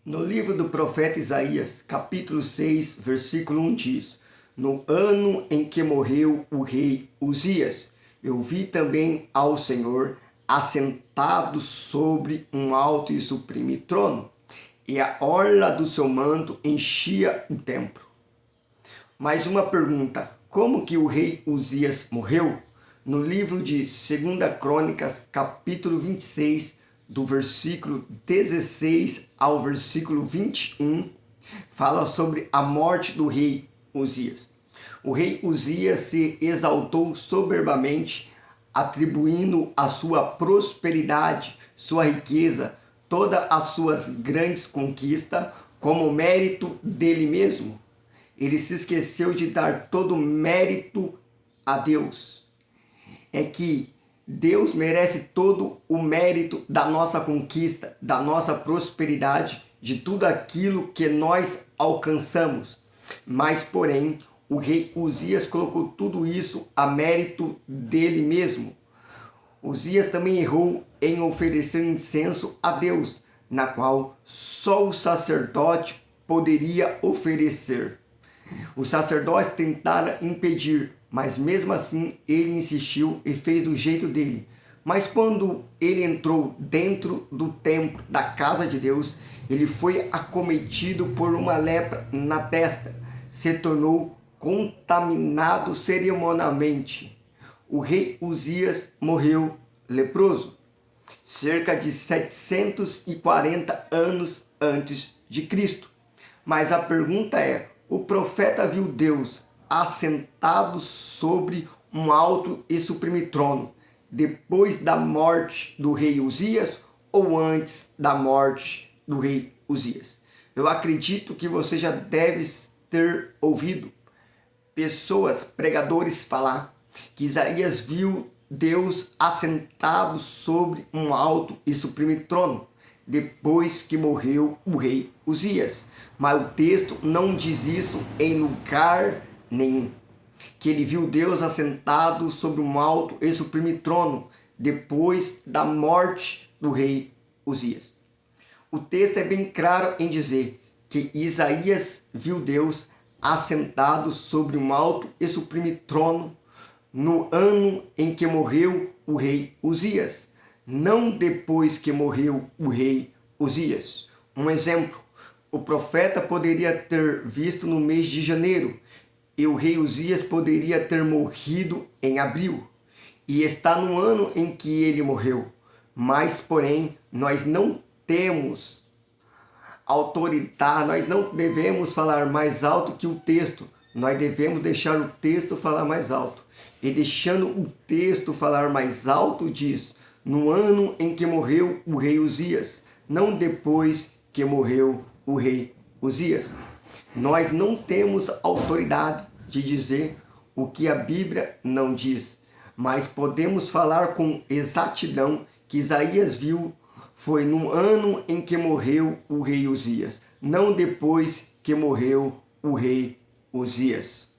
No livro do profeta Isaías, capítulo 6, versículo 1 diz: No ano em que morreu o rei Uzias, eu vi também ao Senhor assentado sobre um alto e sublime trono, e a orla do seu manto enchia o templo. Mais uma pergunta: como que o rei Uzias morreu? No livro de 2 Crônicas, capítulo 26, do versículo 16 ao versículo 21, fala sobre a morte do rei Uzias. O rei Uzias se exaltou soberbamente, atribuindo a sua prosperidade, sua riqueza, todas as suas grandes conquistas como mérito dele mesmo. Ele se esqueceu de dar todo o mérito a Deus. É que Deus merece todo o mérito da nossa conquista, da nossa prosperidade, de tudo aquilo que nós alcançamos. Mas, porém, o rei Uzias colocou tudo isso a mérito dele mesmo. Uzias também errou em oferecer incenso a Deus, na qual só o sacerdote poderia oferecer. Os sacerdotes tentaram impedir, mas mesmo assim ele insistiu e fez do jeito dele. Mas quando ele entrou dentro do templo da casa de Deus, ele foi acometido por uma lepra na testa, se tornou contaminado cerimonialmente. O rei Uzias morreu leproso, cerca de 740 anos antes de Cristo. Mas a pergunta é: o profeta viu Deus assentado sobre um alto e sublime trono depois da morte do rei Uzias ou antes da morte do rei Uzias? Eu acredito que você já deve ter ouvido pessoas, pregadores falar que Isaías viu Deus assentado sobre um alto e sublime trono depois que morreu o rei Uzias. Mas o texto não diz isso em lugar nenhum. Que ele viu Deus assentado sobre um alto e sublime trono depois da morte do rei Uzias. O texto é bem claro em dizer que Isaías viu Deus assentado sobre um alto e sublime trono no ano em que morreu o rei Uzias, não depois que morreu o rei Uzias. Um exemplo: o profeta poderia ter visto no mês de janeiro e o rei Uzias poderia ter morrido em abril, e está no ano em que ele morreu. Mas, porém, nós não temos autoridade, nós não devemos falar mais alto que o texto, nós devemos deixar o texto falar mais alto. E deixando o texto falar mais alto, diz: no ano em que morreu o rei Uzias, não depois que morreu o rei Uzias. Nós não temos autoridade de dizer o que a Bíblia não diz, mas podemos falar com exatidão que Isaías viu foi no ano em que morreu o rei Uzias, não depois que morreu o rei Uzias.